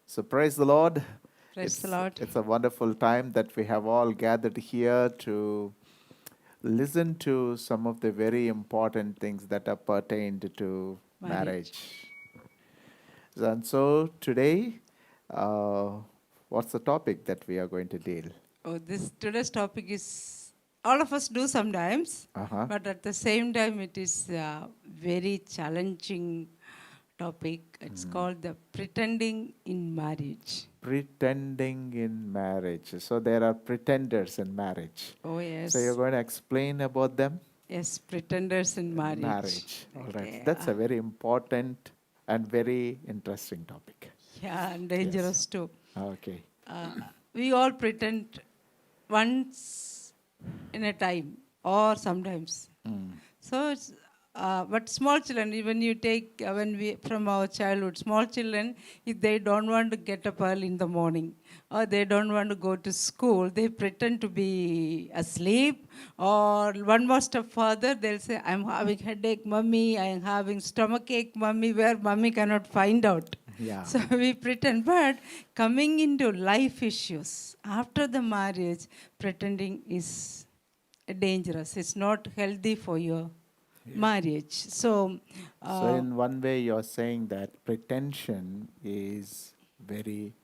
So praise the Lord. Praise the Lord. It's a wonderful time that we have all gathered here to listen to some of the very important things that are pertained to marriage. And so today, what's the topic that we are going to deal? Oh, today's topic is all of us do sometimes, but at the same time, it is a very challenging topic. It's called the pretending in marriage. Pretending in marriage. So there are pretenders in marriage. Oh, yes. So you're going to explain about them? Yes, pretenders in marriage. Marriage. All right. Okay, That's a very important and very interesting topic. Yeah, and dangerous too. Okay. We all pretend once in a time or sometimes. So it's, but small children, even you take when we from our childhood, small children, if they don't want to get up early in the morning or they don't want to go to school, they pretend to be asleep. Or one more step further, they'll say, "I'm having headache, mummy. I am having stomachache, mummy," where mummy cannot find out. Yeah. So we pretend. But coming into life issues after the marriage, pretending is dangerous. It's not healthy for your marriage. So in one way, you're saying that pretension is very,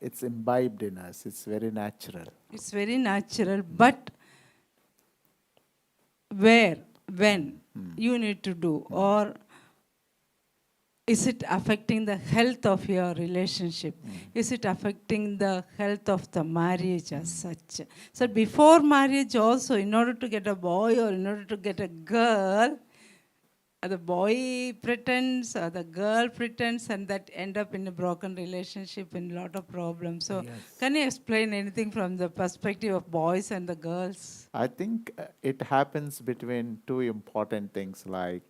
it's imbibed in us. It's very natural. it's very natural. But where, when you need to do, or is it affecting the health of your relationship? Is it affecting the health of the marriage as such? So before marriage also, in order to get a boy or in order to get a girl, the boy pretends or the girl pretends, and that end up in a broken relationship and a lot of problems. So can you explain anything from the perspective of boys and the girls? I think it happens between two important things like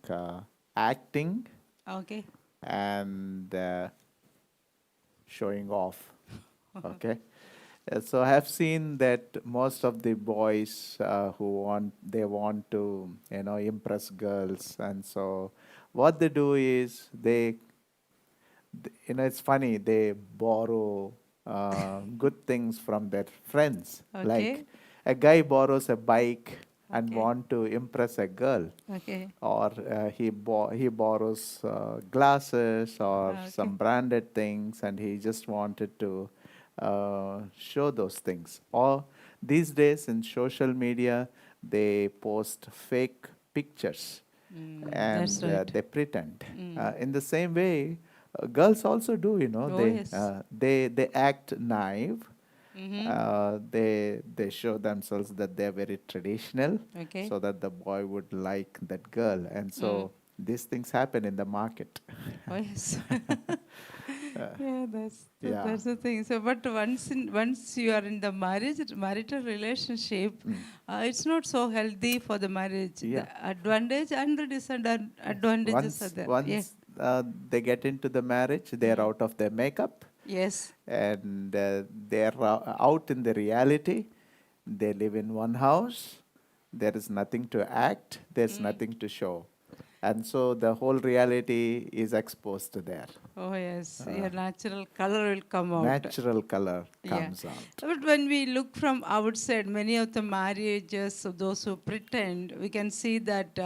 acting Okay. and showing off. Okay. So I have seen that most of the boys who want to impress girls, and so what they do is it's funny, they borrow good things from their friends. Okay. Like a guy borrows a bike and Okay. want to impress a girl, Okay. or he borrows glasses or Okay. some branded things, and he just wanted to show those things. Or these days in social media, they post fake pictures and That's right. they pretend. In the same way, girls also do. Oh, They yes. they act naive. They show themselves that they're very traditional, Okay. so that the boy would like that girl, and so these things happen in the market. Oh, yes. Yeah, Yeah. that's the thing. So, but once you are in the marital relationship, it's not so healthy for the marriage. Yeah. The advantage and the disadvantages are there. Once they get into the marriage, they're out of their makeup, Yes. and they're out in the reality. They live in one house. There is nothing to act. There's nothing to show. And so the whole reality is exposed there. Oh, yes. Your natural color will come out. Natural color comes out. But when we look from outside, many of the marriages of those who pretend, we can see that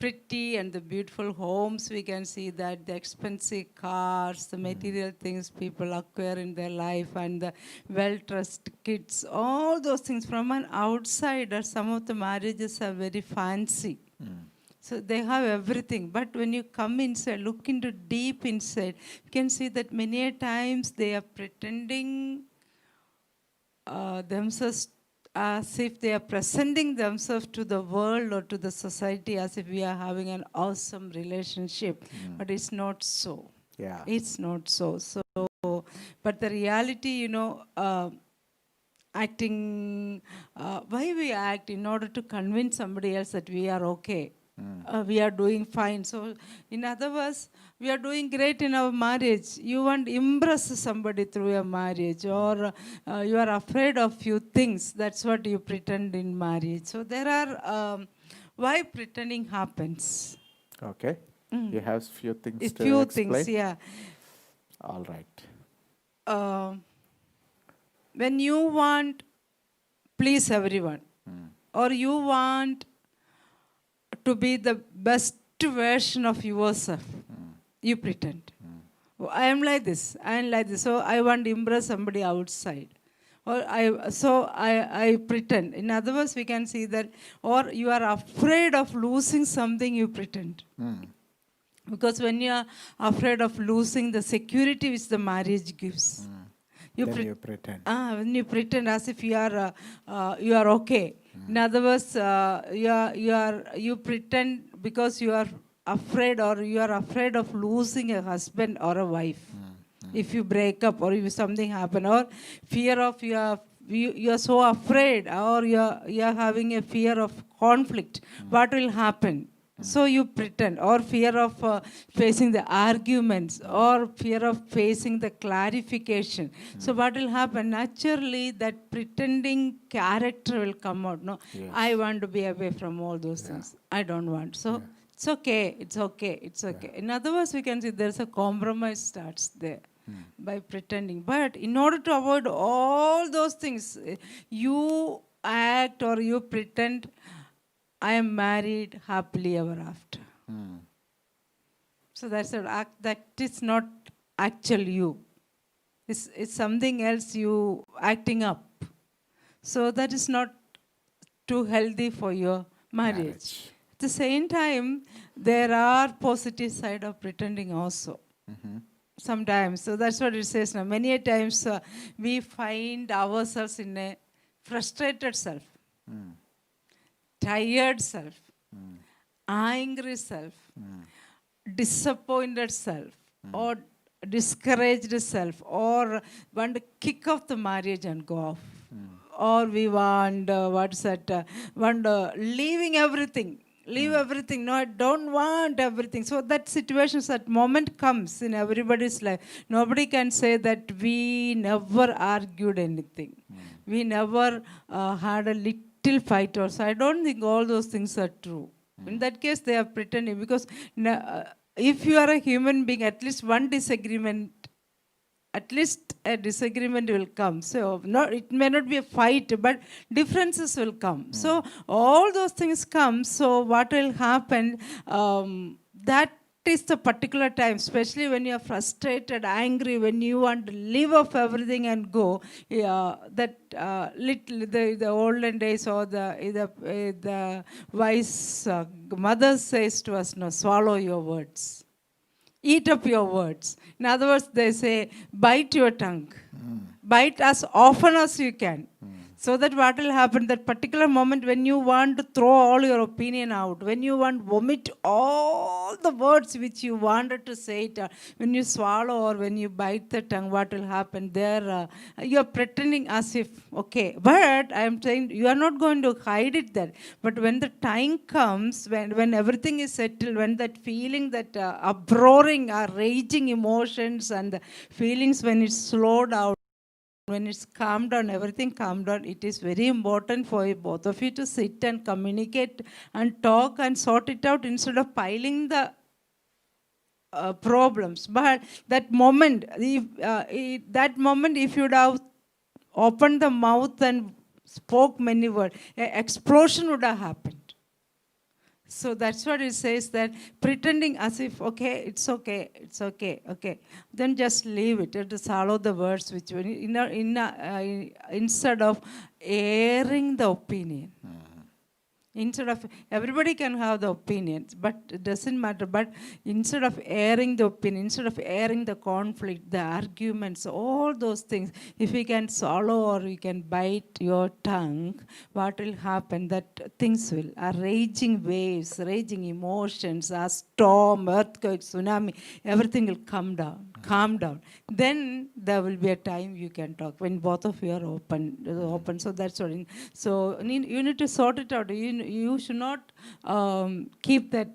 pretty and the beautiful homes, we can see that the expensive cars, the material things people acquire in their life, and the well-dressed kids, all those things from an outsider, some of the marriages are very fancy. So they have everything. But when you come inside, look into deep inside, you can see that many a times they are pretending themselves as if they are presenting themselves to the world or to the society as if we are having an awesome relationship. But it's not so. Yeah. It's not so. So, but the reality, acting, why we act in order to convince somebody else that we are okay. We are doing fine. So, in other words, we are doing great in our marriage. You want to impress somebody through your marriage, or you are afraid of few things. That's what you pretend in marriage. So, there are why pretending happens. Okay. You have few things to Few explain? things, yeah. All right. uh, when you want please everyone, or you want to be the best version of yourself, you pretend. Oh, I am like this, I am like this, so I want to impress somebody outside. Or I pretend. In other words, we can see that, or you are afraid of losing something, you pretend. Because when you are afraid of losing the security which the marriage gives, you pretend. when you pretend as if you are okay. In other words, you pretend because you are afraid, or you are afraid of losing a husband or a wife. If you break up, or if something happen, or fear of you are so afraid, or you are having a fear of conflict. What will happen? So you pretend, or fear of facing the arguments, or fear of facing the clarification. So what will happen? Naturally, that pretending character will come out. No, Yes. I want to be away from all those things. I don't want. So it's okay, it's okay, it's okay. In other words, we can see there's a compromise starts there by pretending. But in order to avoid all those things, you act or you pretend, I am married happily ever after. So that's an act that is not actual you. It's something else you acting up. So that is not too healthy for your marriage. At the same time, there are positive side of pretending also. Sometimes. So that's what it says now. Many a times we find ourselves in a frustrated self, tired self, angry self, disappointed self, or discouraged self, or want to kick off the marriage and go off. Or we want, leaving everything. Leave everything. No, I don't want everything. So that situation, that moment comes in everybody's life. Nobody can say that we never argued anything. We never had a little fight also. I don't think all those things are true. In that case, they are pretending, because if you are a human being, at least a disagreement will come. So it may not be a fight, but differences will come. So all those things come. So what will happen? That is the particular time, especially when you are frustrated, angry, when you want to leave off everything and go. The olden days, or the wise mother says to us, no, swallow your words. Eat up your words. In other words, they say, bite your tongue. Bite as often as you can. So that what will happen, that particular moment when you want to throw all your opinion out, when you want to vomit all the words which you wanted to say it, when you swallow or when you bite the tongue, what will happen there? You are pretending as if, okay. But I am saying you are not going to hide it there. But when the time comes, when everything is settled, when that feeling, that uproaring, raging emotions and the feelings, when it's slowed out, when it's calmed down, everything calmed down, it is very important for both of you to sit and communicate and talk and sort it out instead of piling the problems. But that moment, if you'd have opened the mouth and spoke many words, an explosion would have happened. So that's what it says, that pretending as if, okay, it's okay, it's okay, okay. Then just leave it. Just swallow the words which instead of airing the opinion. Instead of, everybody can have the opinions, but it doesn't matter. But instead of airing the opinion, instead of airing the conflict, the arguments, all those things, if we can swallow or we can bite your tongue, what will happen? That things will, raging waves, raging emotions, a storm, earthquake, tsunami, everything will come down, calm down. Then there will be a time you can talk, when both of you are open. So that's what. So you need to sort it out. You should not keep that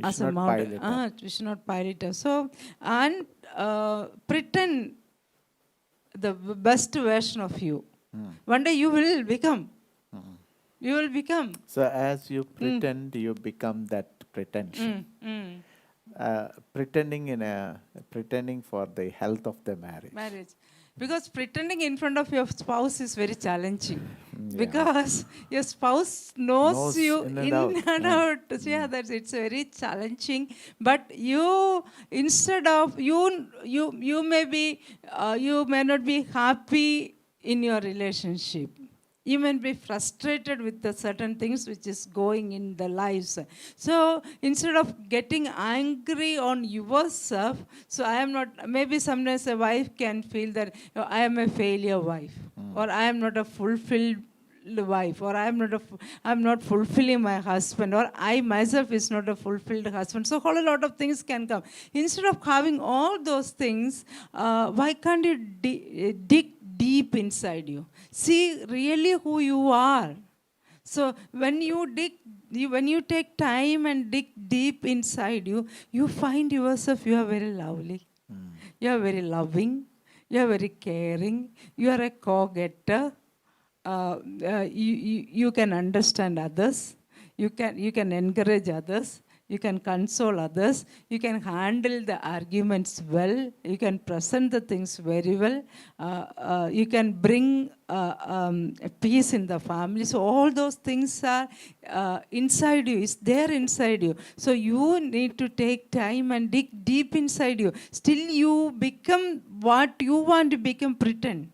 as a mountain. You should not pile it up. So, and pretend the best version of you. One day you will become. You will become. So as you pretend, you become that pretension. pretending for the health of the marriage. Marriage. Because pretending in front of your spouse is very challenging. Yeah. Because your spouse knows Knows you in and in out. and Yeah. out. So yeah, that's it's very challenging. But you, instead of you may be you may not be happy in your relationship. You may be frustrated with the certain things which is going in the lives. So instead of getting angry on yourself, so I am not, maybe sometimes a wife can feel that I am a failure wife, or I am not a fulfilled wife, or I'm not fulfilling my husband, or I myself is not a fulfilled husband. So whole a lot of things can come. Instead of having all those things, why can't you dig deep inside you? See really who you are. So when when you take time and dig deep inside you, you find yourself, you are very lovely. You are very loving. You are very caring. You are a go-getter. You can understand others. You can encourage others. You can console others. You can handle the arguments well. You can present the things very well. You can bring peace in the family. So all those things are inside you. It's there inside you. So you need to take time and dig deep inside you. Still you become what you want to become, pretend.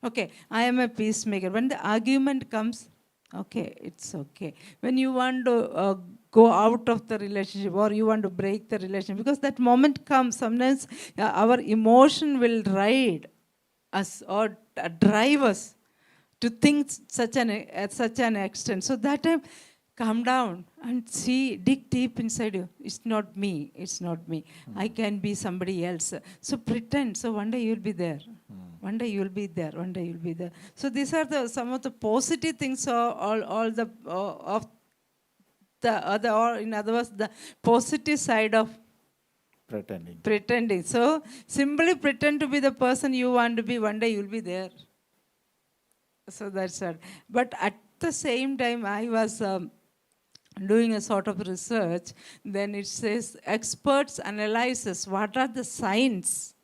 Okay, I am a peacemaker. When the argument comes, okay, it's okay. When you want to go out of the relationship, or you want to break the relationship, because that moment comes, sometimes our emotion will ride us or drive us to think at such an extent. So that time, calm down and see, dig deep inside you. It's not me. It's not me. I can be somebody else. So pretend. So one day you'll be there. One day you'll be there. One day you'll be there. So these are some of the positive things. All the of the other, or in other words, the positive side of pretending. So simply pretend to be the person you want to be. One day you'll be there. So that's it. But at the same time, I was doing a sort of research. Then it says experts analyzes what are the signs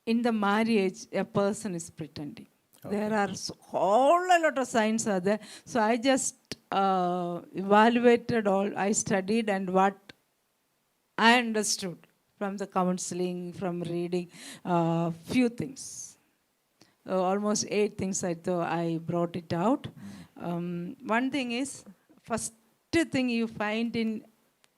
in the marriage a person is pretending. Okay. There are whole a lot of signs are there. So I just evaluated all. I studied and what I understood from the counseling, from reading, few things. Almost 8 things I thought I brought it out. One thing is, first thing you find in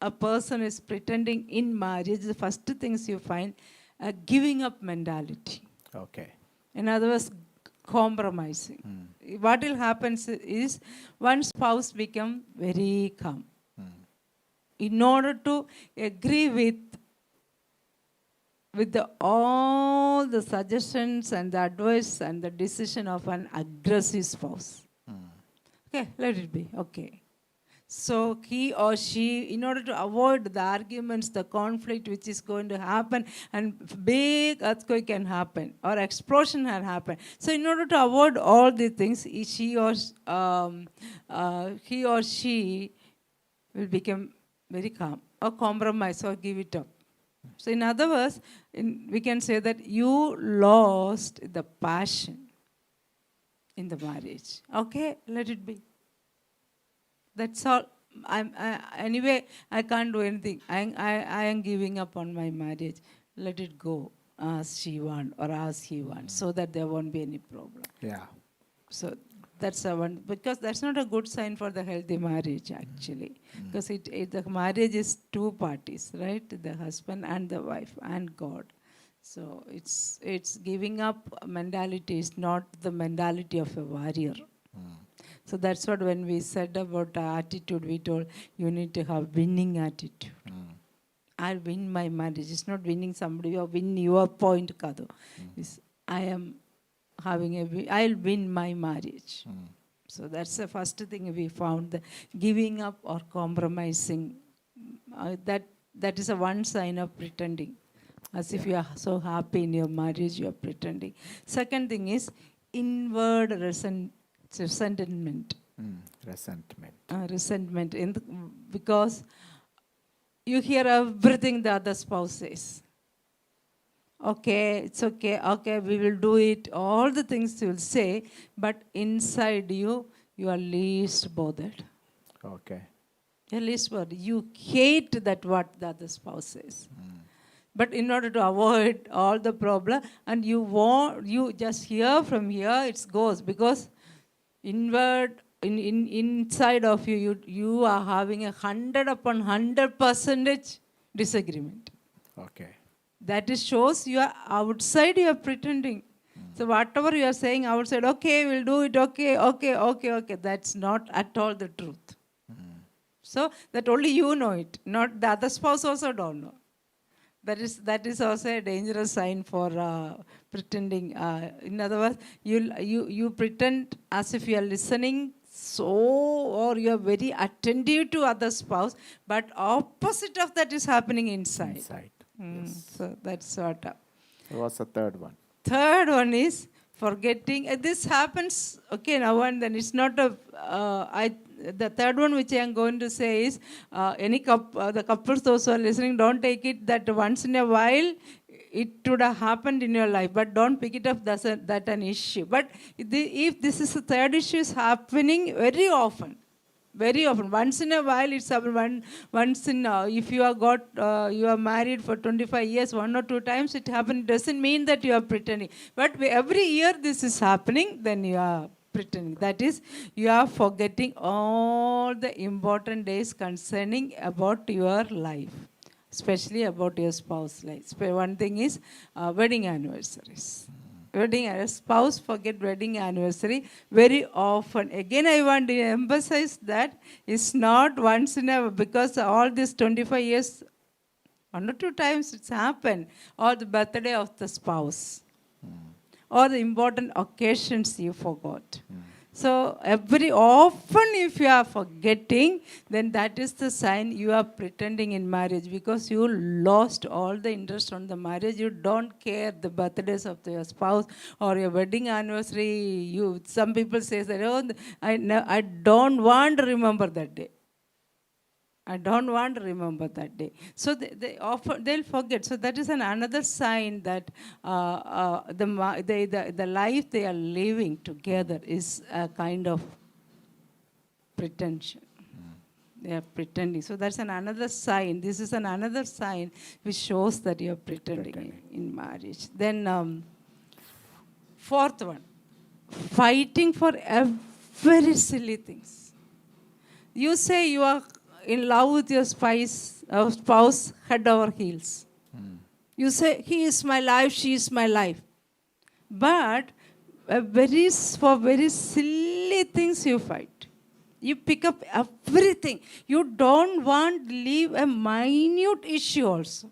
a person is pretending in marriage, the first things you find, a giving up mentality. Okay. In other words, compromising. What will happen is one spouse become very calm. In order to agree with all the suggestions and the advice and the decision of an aggressive spouse. Okay, let it be. Okay. So he or she, in order to avoid the arguments, the conflict which is going to happen, and big earthquake can happen or explosion can happen. So in order to avoid all these things, he or she will become very calm or compromise or give it up. So in other words, we can say that you lost the passion in the marriage. Okay, let it be. That's all. Anyway, I can't do anything. I am giving up on my marriage. Let it go as she wants or as he wants, so that there won't be any problem. Yeah. So that's a one, because that's not a good sign for the healthy marriage actually. Because the marriage is 2 parties, right? The husband and the wife and God. So it's giving up mentality is not the mentality of a warrior. So that's what when we said about attitude, we told you need to have winning attitude. I'll win my marriage. It's not winning somebody or win your point, Kado. I am I'll win my marriage. So that's the first thing we found, the giving up or compromising. That is a one sign of pretending. As if you are so happy in your marriage, you are pretending. Second thing is inward resentment. Resentment. Because you hear everything the other spouse says. Okay, it's okay, okay, we will do it. All the things you will say, but inside you, you are least bothered. Okay. You're least bothered. You hate that what the other spouse says. But in order to avoid all the problem, and you just hear from here, it goes, because inside of you are having 100 upon 100% disagreement. Okay. That is shows you are outside, you are pretending. So whatever you are saying outside, okay, we'll do it, okay, okay, okay, okay, that's not at all the truth. So that only you know it, not the other spouse also don't know. That is also a dangerous sign for pretending. In other words, you pretend as if you are listening, or you are very attentive to other spouse, but opposite of that is happening inside. Inside. Yes. So that's what. What's the third one? Third one is forgetting. This happens, okay, now and then. It's not a. The third one which I am going to say is the couples those who are listening, don't take it that once in a while it would have happened in your life, but don't pick it up that an issue. But if this is the third issue is happening very often. Very often, once in a while, it's happened. Once in if you are married for 25 years, 1 or 2 times it happened. Doesn't mean that you are pretending. But every year this is happening, then you are pretending. That is, you are forgetting all the important days concerning about your life, especially about your spouse's life. One thing is wedding anniversaries. Spouse forget wedding anniversary very often. Again, I want to emphasize that it's not once in a, because all these 25 years, 1 or 2 times it's happened, or the birthday of the spouse, or the important occasions you forgot. So every often if you are forgetting, then that is the sign you are pretending in marriage, because you lost all the interest on the marriage. You don't care the birthdays of your spouse or your wedding anniversary. Some people say that, oh, I don't want to remember that day. I don't want to remember that day. So they'll forget. So that is another sign that the life they are living together is a kind of pretension. They are pretending. So that's another sign. This is another sign which shows that you are pretending in marriage. Then fourth one, fighting for very silly things. You say you are in love with your spouse head over heels. You say, he is my life, she is my life. But for very silly things you fight. You pick up everything. You don't want to leave a minute issue also.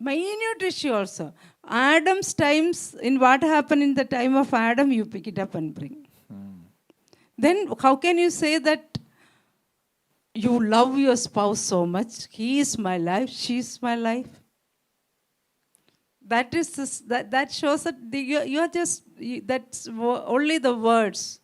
Minute issue also. Adam's times, in what happened in the time of Adam, you pick it up and bring. Then how can you say that you love your spouse so much? He is my life, she is my life. That shows that you are just, that's only the words,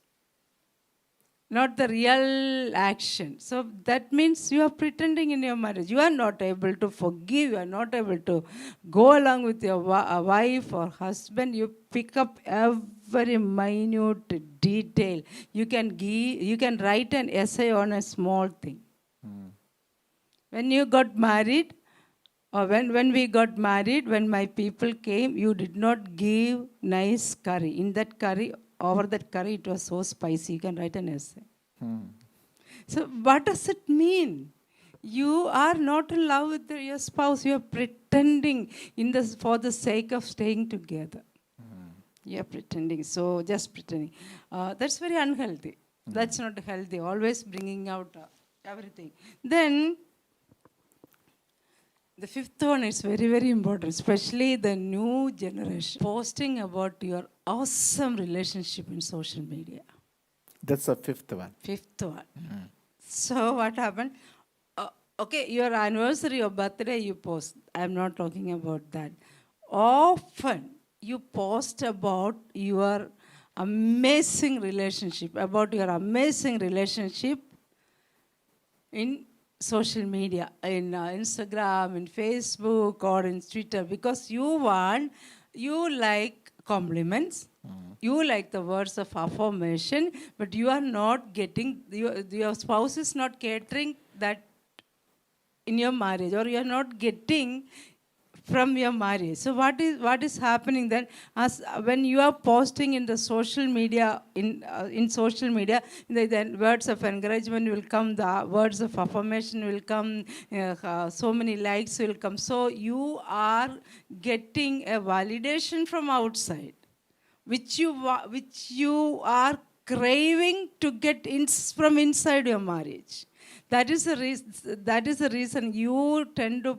not the real action. So that means you are pretending in your marriage. You are not able to forgive. You are not able to go along with your wife or husband. You pick up every minute detail. You can write an essay on a small thing. When you got married, or when we got married, when my people came, you did not give nice curry. In that curry, over that curry, it was so spicy. You can write an essay. So what does it mean? You are not in love with your spouse. You are pretending for the sake of staying together. You are pretending. So just pretending. That's very unhealthy. That's not healthy. Always bringing out everything. Then the fifth one is very, very important, especially the new generation. Posting about your awesome relationship in social media. That's the fifth one. Fifth one. So what happened? Okay, your anniversary or birthday you post. I'm not talking about that. Often you post about your amazing relationship, in social media, in Instagram, in Facebook, or in Twitter, because you like compliments, you like the words of affirmation, but you are not getting, your spouse is not catering that in your marriage, or you are not getting from your marriage. So what is happening then? As when you are posting in the social media, in social media, then words of encouragement will come, the words of affirmation will come, so many likes will come. So you are getting a validation from outside, which you are craving to get from inside your marriage. That is the reason. That is the reason you tend to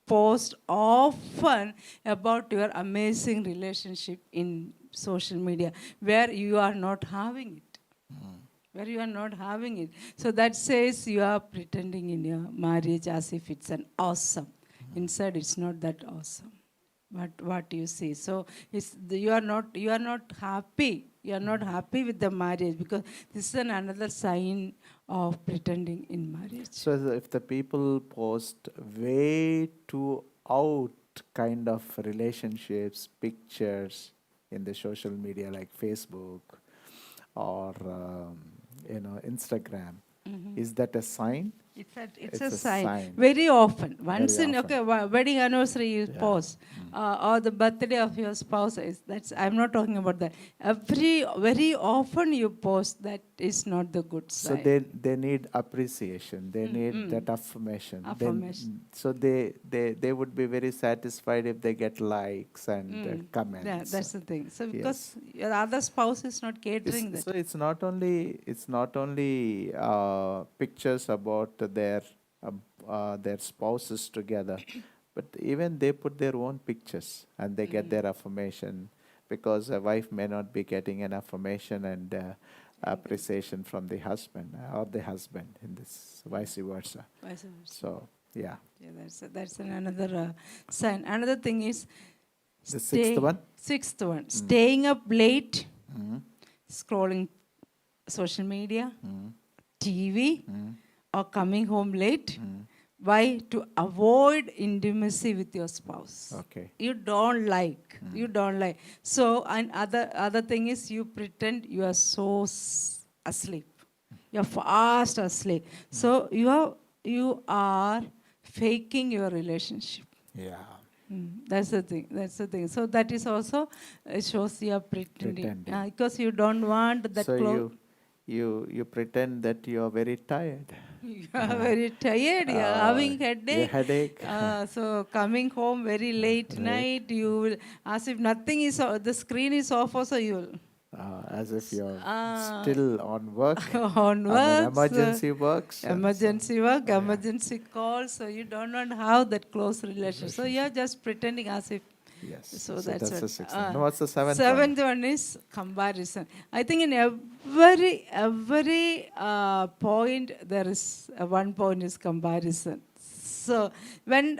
post often about your amazing relationship in social media, where you are not having it. Where you are not having it. So that says you are pretending in your marriage as if it's an awesome. Inside, it's not that awesome. What you see. So you are not happy. You are not happy with the marriage, because this is another sign of pretending in marriage. So if the people post way too out kind of relationships, pictures in the social media like Facebook or Instagram, is that a sign? It's a sign. Very often. Once Very in often. wedding anniversary you post, or the birthday of your spouse. I'm not talking about that. Very often you post, that is not the good sign. So they need appreciation. They need that affirmation. So they would be very satisfied if they get likes and comments. Yeah, that's the thing. So because your other spouse is not catering that. So it's not only pictures about their spouses together, but even they put their own pictures and they get their affirmation, because a wife may not be getting an affirmation and appreciation from the husband, or the husband in this vice versa. So yeah. That's another sign. Another thing is The sixth one. Sixth one, staying up late, scrolling social media, TV, or coming home late. Why? To avoid intimacy with your spouse. Okay. You don't like. So, and other thing is, you pretend you are so asleep. You are fast asleep. So you are faking your relationship. Yeah. That's the thing. So that is also shows you are pretending. Because you don't want that So you pretend that you are very tired. You are very tired. You are having headache. So coming home very late night, you will, as if nothing is, the screen is off also, you will. As if you're still on work. On work. Emergency works. Emergency work, emergency calls. So you do not have that close relationship. So you are just pretending as if. Yes. So that's the sixth one. What's the seventh one? Seventh one is comparison. I think in every point there is one point is comparison. So when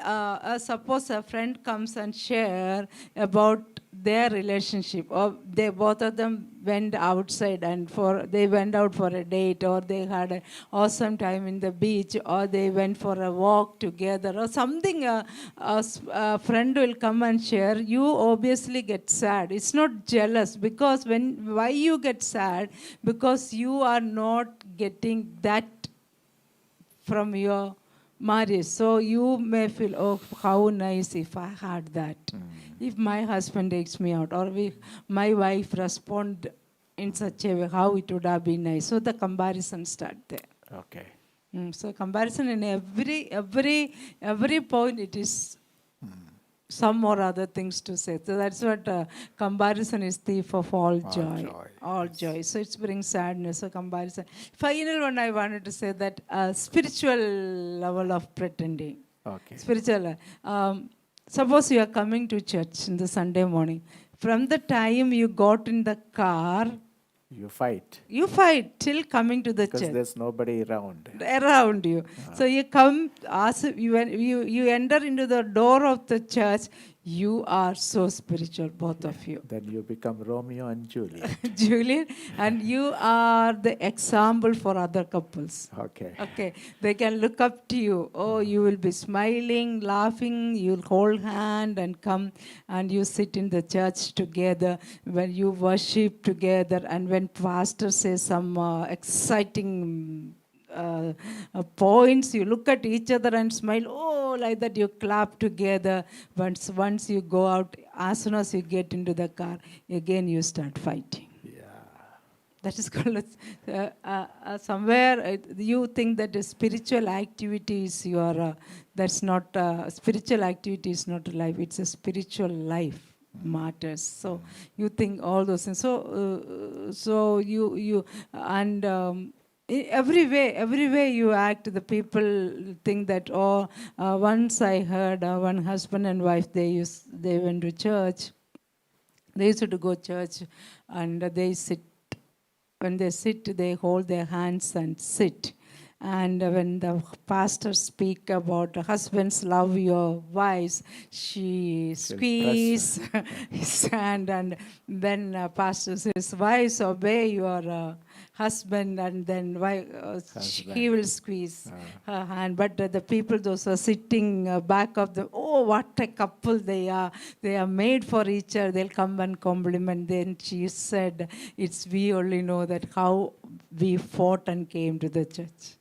suppose a friend comes and share about their relationship, or they both of them went outside and they went out for a date, or they had an awesome time in the beach, or they went for a walk together, or something, a friend will come and share, you obviously get sad. It's not jealous, because why you get sad? Because you are not getting that from your marriage. So you may feel, oh, how nice if I had that. If my husband takes me out, or if my wife respond in such a way, how it would have been nice. So the comparison start there. Okay. So comparison in every point, it is some or other things to say. So that's what comparison is, thief of all joy. All joy. So it brings sadness. So comparison. Final one, I wanted to say that spiritual level of pretending. Okay. Spiritual. Suppose you are coming to church in the Sunday morning. From the time you got in the car, you fight. You fight till coming to the church. Because there's nobody around. Around you. So you come, you enter into the door of the church, You are so spiritual, both of you. Then you become Romeo and Juliet. Julian, and you are the example for other couples. Okay. Okay, they can look up to you. Oh, you will be smiling, laughing, you'll hold hand and come and you sit in the church together when you worship together, and when pastor says some exciting points, you look at each other and smile. Oh, like that you clap together. Once you go out, as soon as you get into the car, again you start fighting. Yeah. That is called somewhere you think that a spiritual activity is your, that's not, spiritual activity is not a life, it's a spiritual life matters. So you think all those things. So you and every way you act, the people think that, oh, once I heard one husband and wife, they went to church. They used to go church and they sit. When they sit, they hold their hands and sit. And when the pastor speak about husbands love your wives, she squeeze his hand, and then pastor says, wives obey your husband, and then he will squeeze her hand. But the people, those who are sitting back of the, oh, what a couple they are made for each other, they'll come and compliment. Then she said, it's we only know that how we fought and came to the church.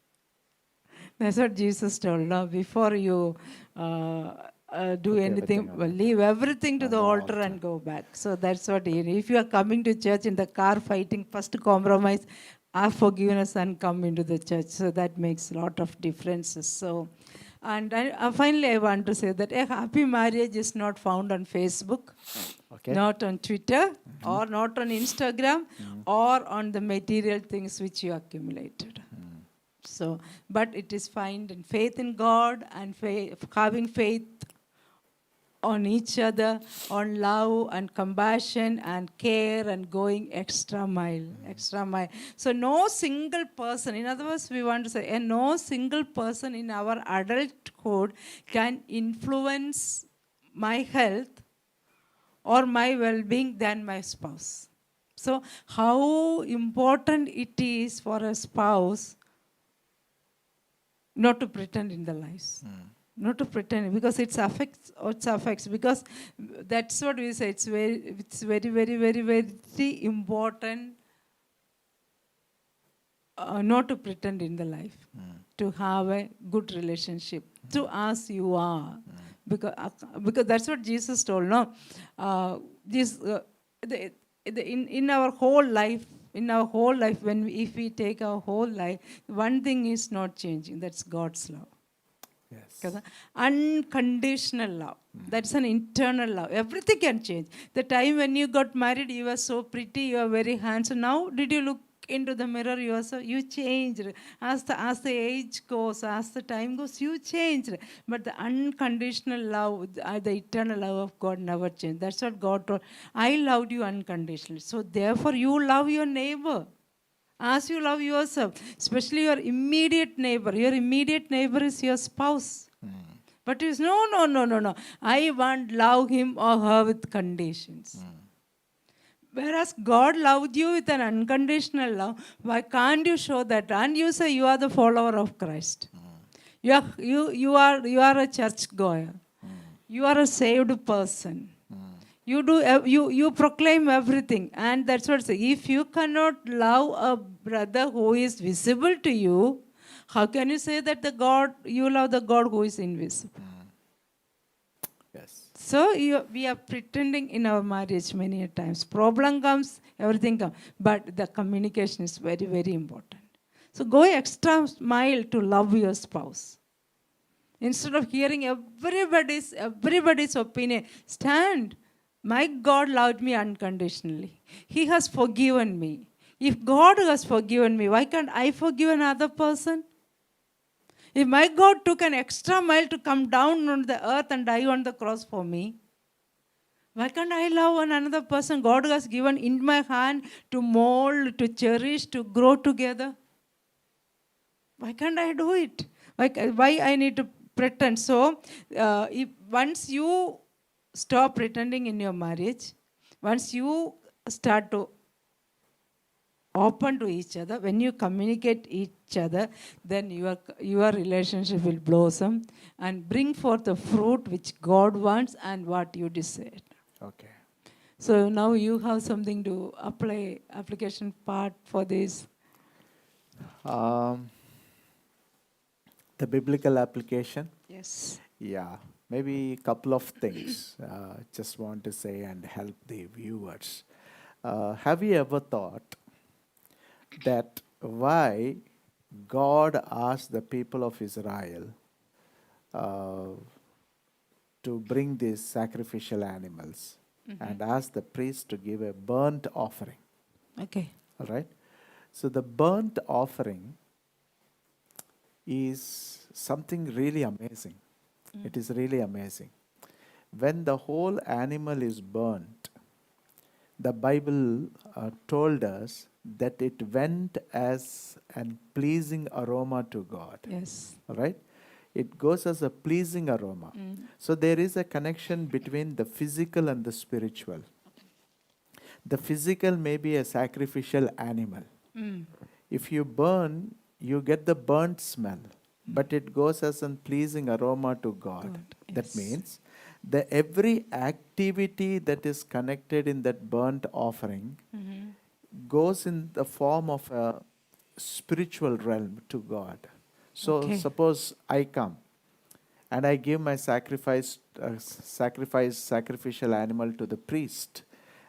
That's what Jesus told. Now, before you do anything, leave everything to the altar and go back. So that's what if you are coming to church in the car fighting, first compromise, ask forgiveness and come into the church. So that makes a lot of differences. So, and finally, I want to say that a happy marriage is not found on Facebook, not on Twitter, or not on Instagram, or on the material things which you accumulated. So, but it is found in faith in God and having faith on each other, on love and compassion and care and going extra mile. So no single person, in other words, we want to say, no single person in our adulthood can influence my health or my well-being than my spouse. So how important it is for a spouse not to pretend in the lives. Not to pretend, because it affects, because that's what we say, it's very important not to pretend in the life, to have a good relationship, to as you are. Because that's what Jesus told, no? In our whole life, if we take our whole life, one thing is not changing, that's God's love. Yes. Unconditional love. That's an internal love. Everything can change. The time when you got married, you were so pretty, you were very handsome. Now, did you look into the mirror? You changed. As the age goes, as the time goes, you changed. But the unconditional love, the eternal love of God never changed. That's what God told. I loved you unconditionally. So therefore, you love your neighbor as you love yourself, especially your immediate neighbor. Your immediate neighbor is your spouse. But you say, no. I want love him or her with conditions. Whereas God loved you with an unconditional love, why can't you show that? And you say you are the follower of Christ. You are a church goer. You are a saved person. You proclaim everything, and that's what I say. If you cannot love a brother who is visible to you, how can you say that you love the God who is invisible? Yes. So we are pretending in our marriage many times. Problem comes, everything comes, but the communication is very, very important. So go extra mile to love your spouse. Instead of hearing everybody's opinion, stand. My God loved me unconditionally. He has forgiven me. If God has forgiven me, why can't I forgive another person? If my God took an extra mile to come down on the earth and die on the cross for me, why can't I love another person God has given in my hand to mold, to cherish, to grow together? Why can't I do it? Why I need to pretend? So, once you stop pretending in your marriage, once you start to open to each other, when you communicate each other, then your relationship will blossom and bring forth the fruit which God wants and what you decide. Okay. So now you have something to application part for this. Um, the biblical application. Yes. Yeah, maybe a couple of things. Just want to say and help the viewers. Have you ever thought that why God asked the people of Israel uh, to bring these sacrificial animals and asked the priest to give a burnt offering? Okay. All right. So the burnt offering is something really amazing. It is really amazing. When the whole animal is burnt, the Bible told us that it went as a pleasing aroma to God. Yes. All right? It goes as a pleasing aroma. So there is a connection between the physical and the spiritual. The physical may be a sacrificial animal. If you burn, you get the burnt smell, but it goes as a pleasing aroma to God. That Yes. means the every activity that is connected in that burnt offering goes in the form of a spiritual realm to God. So Okay. suppose I come and I give my sacrificial animal to the priest.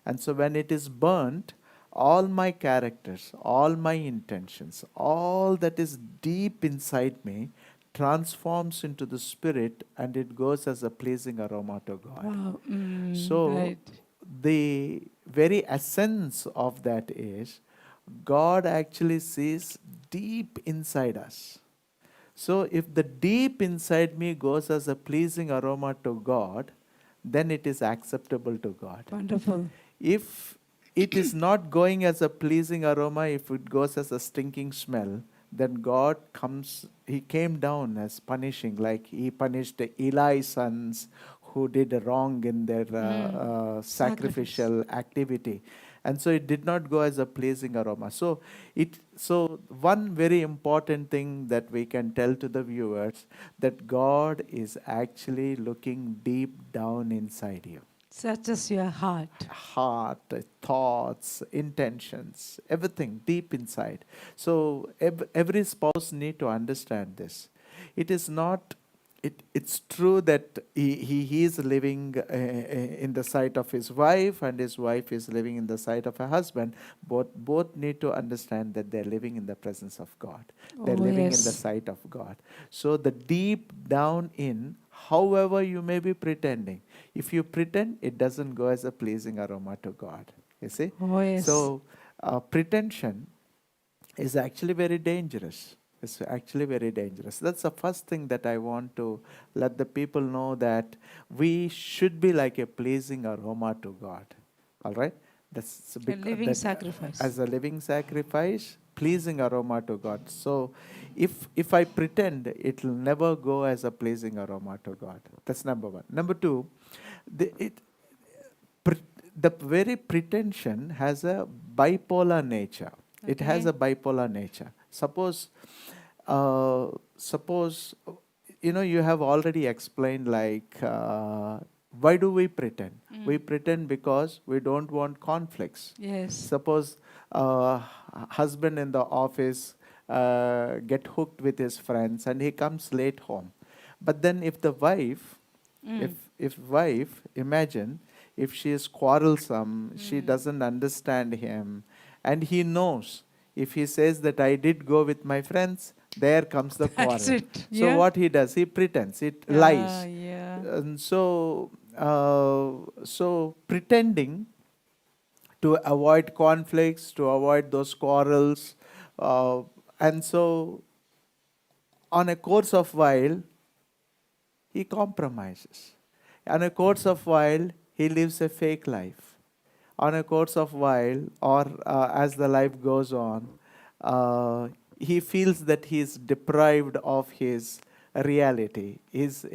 And so when it is burnt, all my characters, all my intentions, all that is deep inside me transforms into the spirit and it goes as a pleasing aroma to God. Wow. So Right. the very essence of that is God actually sees deep inside us. So if the deep inside me goes as a pleasing aroma to God, then it is acceptable to God. Wonderful. If it is not going as a pleasing aroma, if it goes as a stinking smell, then God comes, He came down as punishing, like He punished Eli's sons who did wrong in their sacrificial activity. And so it did not go as a pleasing aroma. So one very important thing that we can tell to the viewers, that God is actually looking deep down inside you. Such as your heart. Heart, thoughts, intentions, everything deep inside. So every spouse need to understand this. It is not, it's true that he is living in the sight of his wife and his wife is living in the sight of a husband. Both need to understand that they're living in the presence of God. They're living in the Yes. sight of God. So the deep down in, however you may be pretending, if you pretend, it doesn't go as a pleasing aroma to God. You see? Oh, yes. So pretension is actually very dangerous. It's actually very dangerous. That's the first thing that I want to let the people know, that we should be like a pleasing aroma to God. All right? That's A living sacrifice. as a living sacrifice, pleasing aroma to God. So if I pretend, it will never go as a pleasing aroma to God. That's number one. Number two, the very pretension has a bipolar nature. It has Okay. a bipolar nature. Suppose, you have already explained, like, why do we pretend? We pretend because we don't want conflicts. Yes. Suppose husband in the office get hooked with his friends and he comes late home. But then if the wife, if wife, imagine if she is quarrelsome, she doesn't understand him, and he knows if he says that I did go with my friends, there comes the That's quarrel. it. So Yeah. what he does, he pretends, it lies. Yeah. And so pretending to avoid conflicts, to avoid those quarrels, and so on a course of while, he compromises. On a course of while, he lives a fake life. On a course of while, or as the life goes on, he feels that he is deprived of his reality, his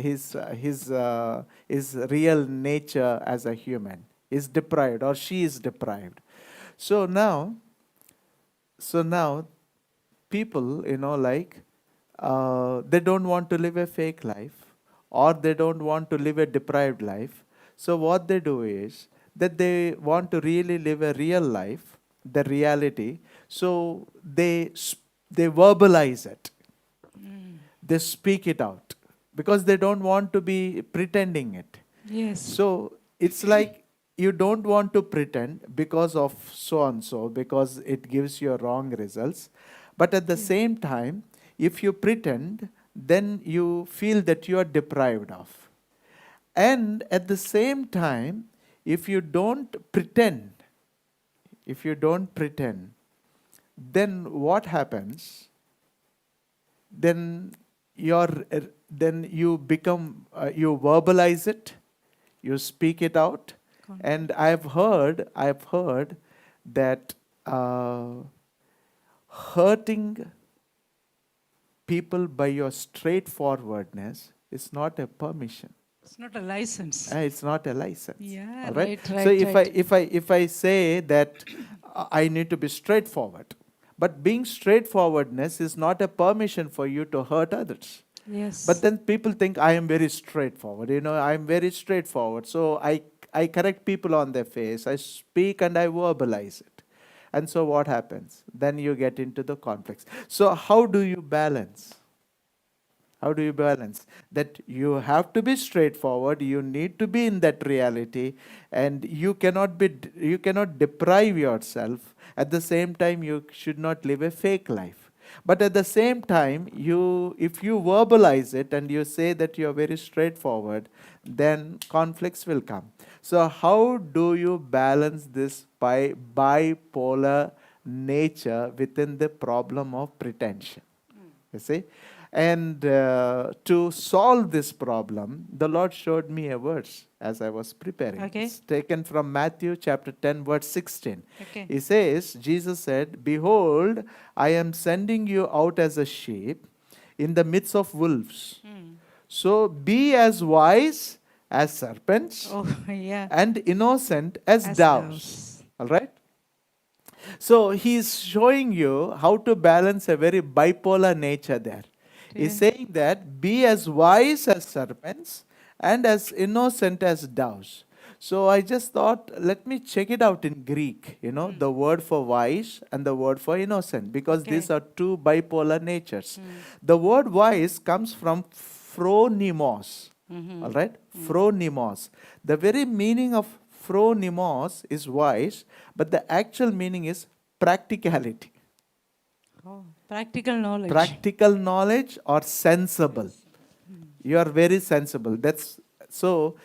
real nature as a human is deprived, or she is deprived. So now, people, they don't want to live a fake life, or they don't want to live a deprived life. So what they do is that they want to really live a real life, the reality. So they verbalize it, they speak it out, because they don't want to be pretending it. Yes. So it's like you don't want to pretend because of so and so, because it gives you wrong results. But at the same time, if you pretend, then you feel that you are deprived of. And at the same time, if you don't pretend, then what happens? Then you become, you verbalize it, you speak it out. And I've heard that hurting people by your straightforwardness is not a permission. It's not a license. It's not a license. Yeah, All right. right, So right. if I say that I need to be straightforward, but being straightforwardness is not a permission for you to hurt others. Yes. But then people think I am very straightforward. I am very straightforward. So I correct people on their face. I speak and I verbalize it. And so what happens? Then you get into the conflicts. So how do you balance? How do you balance? That you have to be straightforward, you need to be in that reality, and you cannot deprive yourself. At the same time, you should not live a fake life. But at the same time, if you verbalize it and you say that you are very straightforward, then conflicts will come. So how do you balance this bipolar nature within the problem of pretension? You see? And to solve this problem, the Lord showed me a verse as I was preparing. Okay. It's taken from Matthew chapter 10, verse 16. Okay. He says, Jesus said, "Behold, I am sending you out as a sheep in the midst of wolves. So be as wise as serpents Oh, yeah. and innocent as As doves." doves. All right? So he's showing you how to balance a very bipolar nature there. He's saying that be as wise as serpents and as innocent as doves. So I just thought, let me check it out in Greek, the word for wise and the word for innocent, because these are two bipolar natures. The word wise comes from phronimos. All right? Phronimos. The very meaning of phronimos is wise, but the actual meaning is practicality. Oh, practical knowledge. Practical knowledge or sensible. You are very sensible. That's so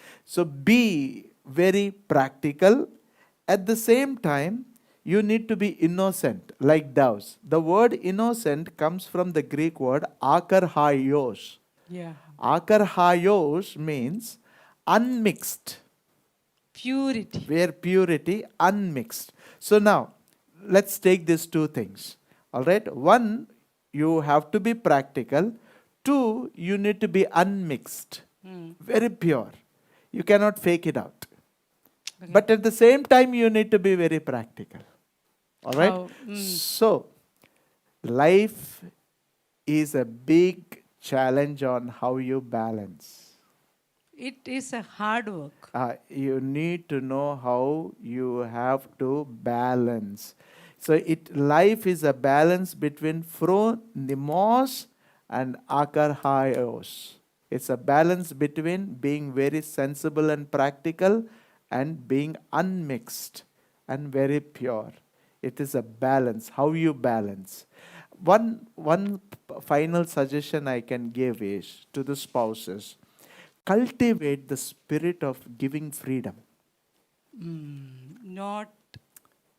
be very practical. At the same time, you need to be innocent, like doves. The word innocent comes from the Greek word akarhaios. Yeah. Akarhaios means unmixed. Purity. Where purity, unmixed. So now, let's take these two things. All right? One, you have to be practical. Two, you need to be unmixed. Very pure. You cannot fake it out. Okay. But at the same time, you need to be very practical. All right? So, life is a big challenge on how you balance. It is a hard work. You need to know how you have to balance. So life is a balance between phronimos and akarhaios. It's a balance between being very sensible and practical and being unmixed and very pure. It is a balance, how you balance. One final suggestion I can give is to the spouses: cultivate the spirit of giving freedom.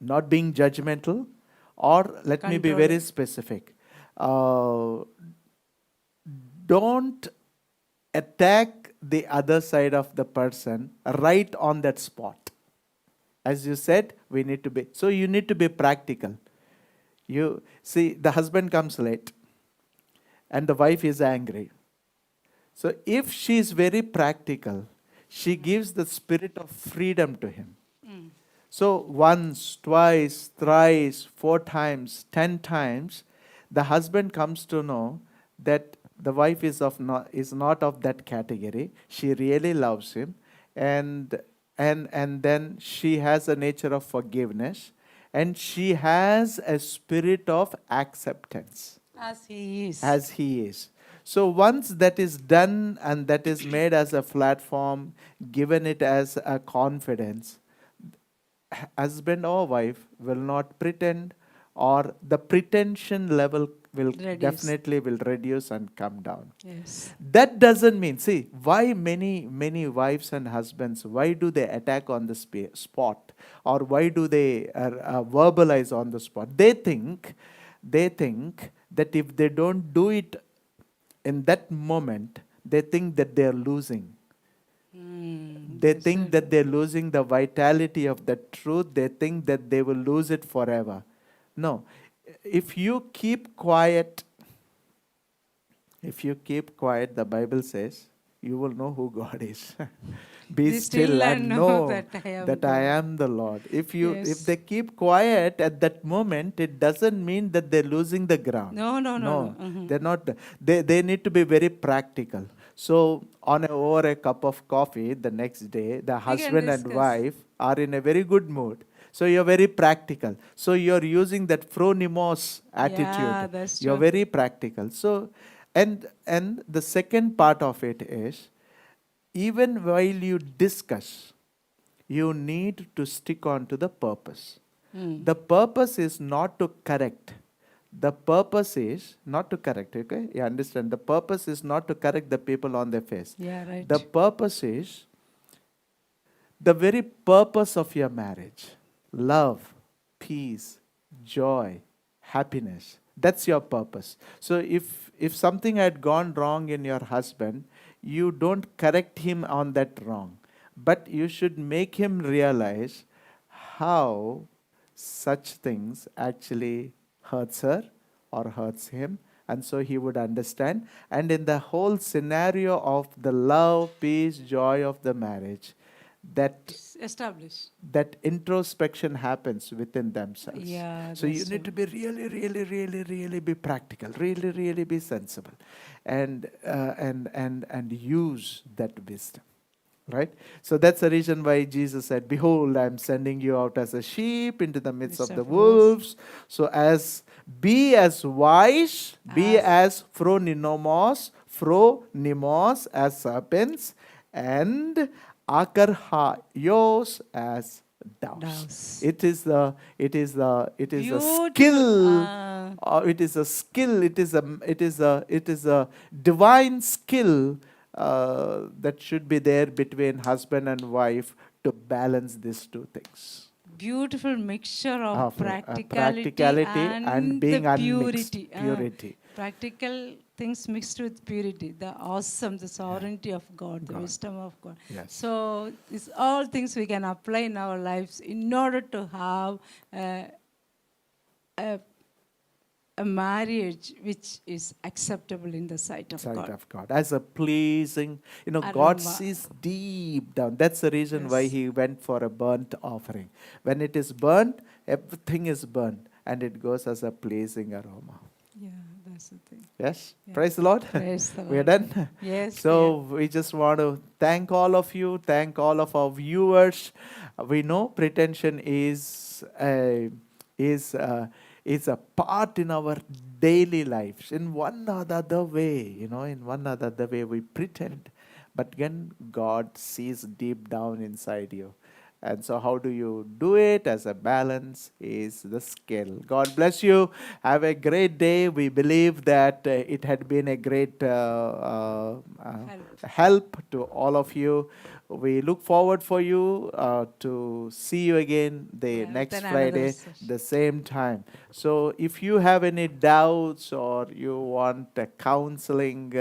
Not being judgmental, or let me be very specific. Don't attack the other side of the person right on that spot. As you said, we need to be, so you need to be practical. You see, the husband comes late and the wife is angry. So if she is very practical, she gives the spirit of freedom to him. Mm. So once, twice, thrice, 4 times, 10 times, the husband comes to know that the wife is not of that category. She really loves him, and and then she has a nature of forgiveness, and she has a spirit of acceptance As he is. as he is. So once that is done and that is made as a platform, given it as a confidence, husband or wife will not pretend, or the pretension level will Reduce. definitely will reduce and come down. Yes. That doesn't mean, see, why many wives and husbands, why do they attack on the spot, or why do they verbalize on the spot? They think that if they don't do it in that moment, they think that they are losing. They That's think so that true. they're losing the vitality of the truth. They think that they will lose it forever. No. If you keep quiet, the Bible says, you will know who God is. Be Be still still and and know know that I am that I God. am the Lord. If Yes. they keep quiet at that moment, it doesn't mean that they're losing the ground. No, no, no, no. No, Mhm. they're not. They need to be very practical. So over a cup of coffee the next day, the We can husband and discuss. wife are in a very good mood. So you're very practical. So you're using that phronimos Yeah, attitude. that's You're true. very practical. So and the second part of it is, even while you discuss, you need to stick on to the purpose. Mm. The purpose is not to correct. The purpose is not to correct, okay? You understand? The purpose is not to correct the people on their face. Yeah, The right. purpose is the very purpose of your marriage: love, peace, joy, happiness. That's your purpose. So if something had gone wrong in your husband, you don't correct him on that wrong, but you should make him realize how such things actually hurts her or hurts him, and so he would understand. And in the whole scenario of the love, peace, joy of the marriage, that It's established. that introspection happens within themselves. Yeah, So you that's need true. to be really be practical, really be sensible, and use that wisdom. Right? So that's the reason why Jesus said, behold, I'm sending you out as a sheep into the midst Midst of the of wolves. wolves. So be as wise, be As as phronimos, as serpents, and akarhaios as doves. doves. It is a Beautiful. skill. It is a skill. It is a divine skill that should be there between husband and wife to balance these two things Beautiful mixture of of practicality practicality and and the being unmixed purity. purity. Practical things mixed with purity. The awesome, the sovereignty of God, the God. wisdom of God. Yes. So these all things we can apply in our lives in order to have a, a marriage which is acceptable in the sight of Sight God. of God as a pleasing, God Aroma. sees deep down. That's the reason why Yes. he went for a burnt offering. When it is burnt, everything is burnt, and it goes as a pleasing aroma. Yeah, that's the thing. Yes, Yeah. praise the Lord. Praise the We are Lord. done. Yes. So we just want to thank all of you, thank all of our viewers. We know pretension is a part in our daily lives. In one or the other way, we pretend, but then God sees deep down inside you. And so how do you do it? As a balance is the skill. God bless you. Have a great day. We believe that it had been a great help to all of you. We look forward for you to see you again the next then another Friday, session. the same time. So if you have any doubts or you want a counseling,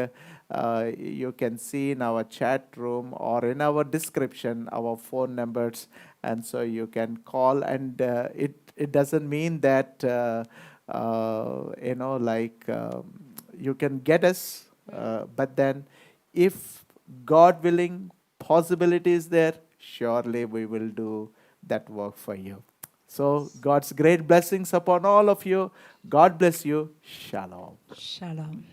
you can see in our chat room or in our description our phone numbers, and so you can call. And it doesn't mean that you can get us, but then if God willing, possibility is there, surely we will do that work for you. So, God's great blessings upon all of you. God bless you. Shalom. Shalom.